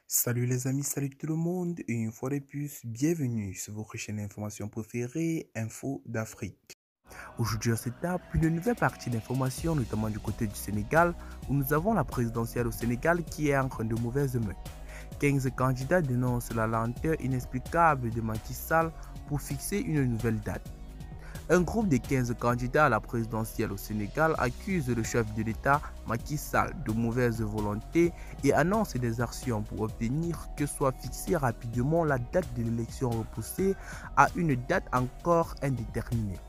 Salut les amis, salut tout le monde et une fois de plus, bienvenue sur votre chaîne d'information préférée, Info d'Afrique. Aujourd'hui on s'étape une nouvelle partie d'informations, notamment du côté du Sénégal, où nous avons la présidentielle au Sénégal qui est en train de mauvaise main. 15 candidats dénoncent la lenteur inexplicable de Macky Sall pour fixer une nouvelle date. Un groupe de 15 candidats à la présidentielle au Sénégal accuse le chef de l'État, Macky Sall, de mauvaise volonté et annonce des actions pour obtenir que soit fixée rapidement la date de l'élection repoussée à une date encore indéterminée.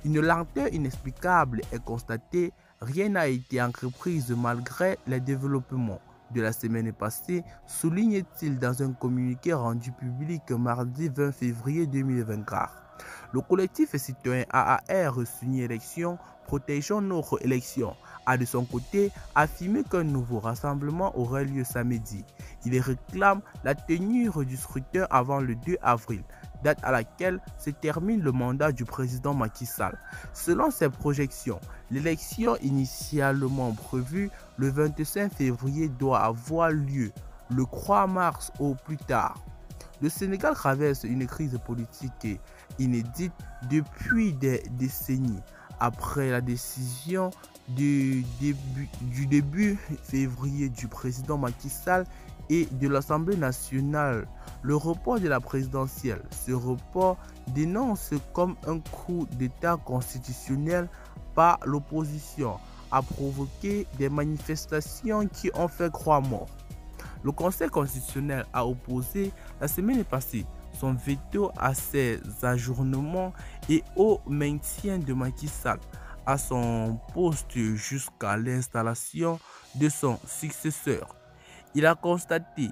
Une lenteur inexplicable est constatée, rien n'a été entrepris malgré les développements de la semaine passée, souligne-t-il dans un communiqué rendu public mardi 20 février 2024. Le collectif citoyen AAR Sunni Élections Protégeons notre élection a de son côté affirmé qu'un nouveau rassemblement aurait lieu samedi. Il réclame la tenue du scrutin avant le 2 avril, date à laquelle se termine le mandat du président Macky Sall. Selon ses projections, l'élection initialement prévue le 25 février doit avoir lieu le 3 mars au plus tard. Le Sénégal traverse une crise politique inédite depuis des décennies. Après la décision du début février du président Macky Sall et de l'Assemblée nationale, le report de la présidentielle. Ce report dénonce comme un coup d'État constitutionnel par l'opposition, a provoqué des manifestations qui ont fait croire mort. Le Conseil constitutionnel a opposé la semaine passée son veto à ces ajournements et au maintien de Macky Sall à son poste jusqu'à l'installation de son successeur. Il a constaté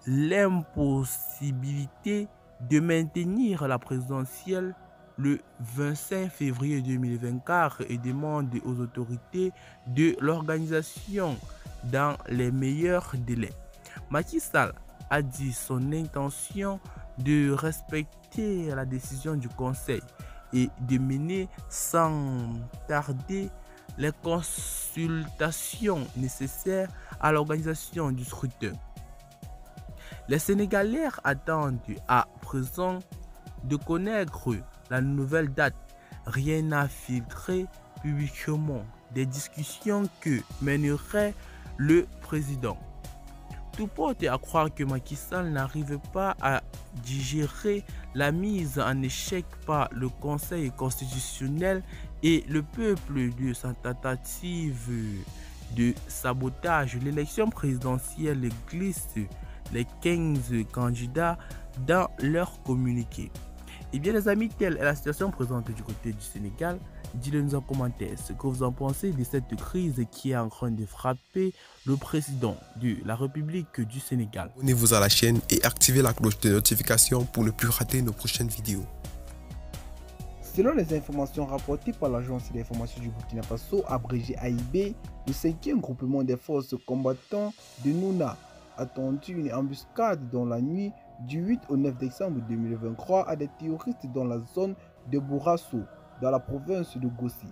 l'impossibilité de maintenir la présidentielle le 25 février 2024 et demande aux autorités de l'organisation dans les meilleurs délais. Macky Sall a dit son intention de respecter la décision du Conseil et de mener sans tarder les consultations nécessaires à l'organisation du scrutin. Les Sénégalais attendent à présent de connaître la nouvelle date. Rien n'a filtré publiquement des discussions que mènerait le président. Tout porte à croire que Macky Sall n'arrive pas à digérer la mise en échec par le Conseil constitutionnel et le peuple de sa tentative de sabotage. L'élection présidentielle glisse les 15 candidats dans leur communiqué. Et bien les amis, telle est la situation présente du côté du Sénégal. Dites-le-nous en commentaire ce que vous en pensez de cette crise qui est en train de frapper le président de la République du Sénégal. Abonnez-vous à la chaîne et activez la cloche de notification pour ne plus rater nos prochaines vidéos. Selon les informations rapportées par l'agence d'information du Burkina Faso, abrégé AIB, le 5e groupement des forces combattantes de Nouna a tendu une embuscade dans la nuit du 8 au 9 décembre 2023 à des terroristes dans la zone de Bourasso, dans la province de Gossi.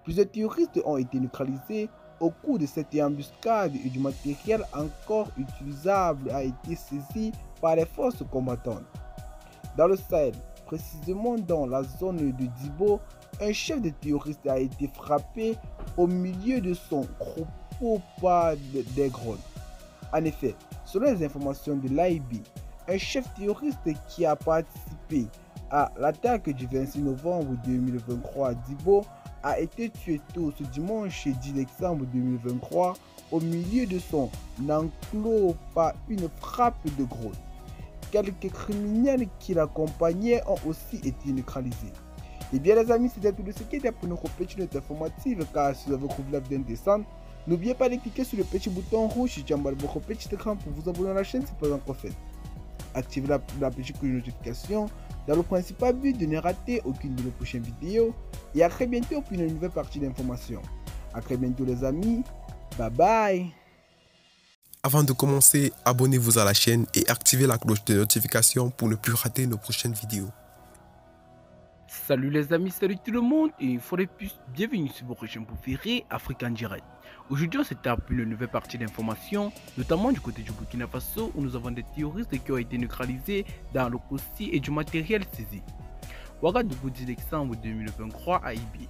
Plusieurs terroristes ont été neutralisés au cours de cette embuscade et du matériel encore utilisable a été saisi par les forces combattantes. Dans le Sahel, précisément dans la zone de Dibo, un chef de terroristes a été frappé au milieu de son troupeau par des drones. En effet, selon les informations de l'AIB, un chef terroriste qui a participé à l'attaque du 26 novembre 2023 à Dibo a été tué tôt ce dimanche 10 décembre 2023 au milieu de son enclos par une frappe de drone. Quelques criminels qui l'accompagnaient ont aussi été neutralisés. Et bien les amis, c'était tout ce qui était pour notre petite note informative, car si vous avez trouvé la vidéo intéressante, n'oubliez pas de cliquer sur le petit bouton rouge sur votre petit écran pour vous abonner à la chaîne si ce n'est pas encore fait. Activez la petite cloche de notification dans le principal but de ne rater aucune de nos prochaines vidéos. Et à très bientôt pour une nouvelle partie d'information. À très bientôt les amis. Bye bye. Avant de commencer, abonnez-vous à la chaîne et activez la cloche de notification pour ne plus rater nos prochaines vidéos. Salut les amis, salut tout le monde et une fois de plus, bienvenue sur vos chaînes préférées African Direct. Aujourd'hui on se tape une nouvelle partie d'informations, notamment du côté du Burkina Faso où nous avons des terroristes qui ont été neutralisés dans le Kossi et du matériel saisi. Ouagadougou 10 décembre 2023 à Ibi.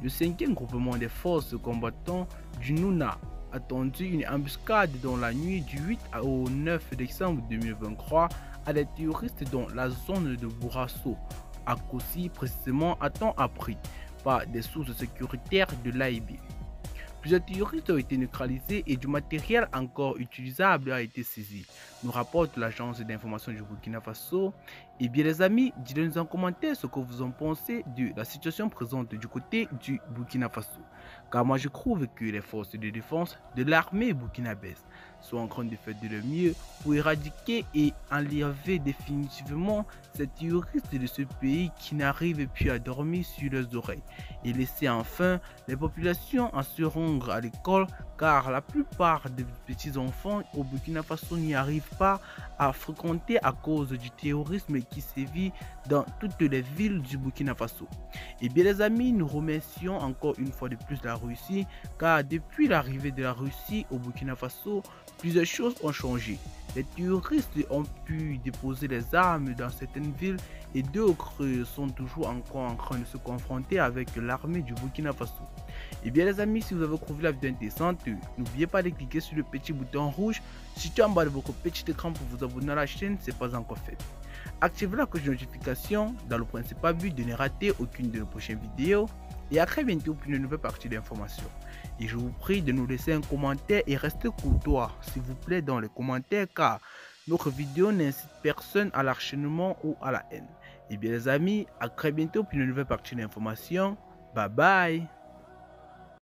Le 5e groupement des forces combattantes du Nouna a tendu une embuscade dans la nuit du 8 au 9 décembre 2023 à des terroristes dans la zone de Bourasso, à Kossi précisément à temps appris par des sources sécuritaires de l'AIB. Plusieurs terroristes ont été neutralisés et du matériel encore utilisable a été saisi, nous rapporte l'agence d'information du Burkina Faso. Et bien les amis, dites-nous en commentaire ce que vous en pensez de la situation présente du côté du Burkina Faso. Car moi je trouve que les forces de défense de l'armée burkinabèse sont en train de faire de leur mieux pour éradiquer et enlever définitivement ces terroristes de ce pays qui n'arrivent plus à dormir sur leurs oreilles et laisser enfin les populations en se rendre à l'école, car la plupart des petits enfants au Burkina Faso n'y arrivent pas à fréquenter à cause du terrorisme qui sévit dans toutes les villes du Burkina Faso. Et bien les amis, nous remercions encore une fois de plus la Russie, car depuis l'arrivée de la Russie au Burkina Faso, plusieurs choses ont changé. Les terroristes ont pu déposer les armes dans certaines villes et d'autres sont toujours encore en train de se confronter avec l'armée du Burkina Faso. Et bien les amis, si vous avez trouvé la vidéo intéressante, n'oubliez pas de cliquer sur le petit bouton rouge situé en bas de votre petit écran pour vous abonner à la chaîne, c'est pas encore fait. Activez la cloche de notification dans le principal but de ne rater aucune de nos prochaines vidéos. Et à très bientôt pour une nouvelle partie d'informations. Et je vous prie de nous laisser un commentaire et restez courtois s'il vous plaît dans les commentaires, car notre vidéo n'incite personne à l'acharnement ou à la haine. Et bien les amis, à très bientôt pour une nouvelle partie d'informations. Bye bye.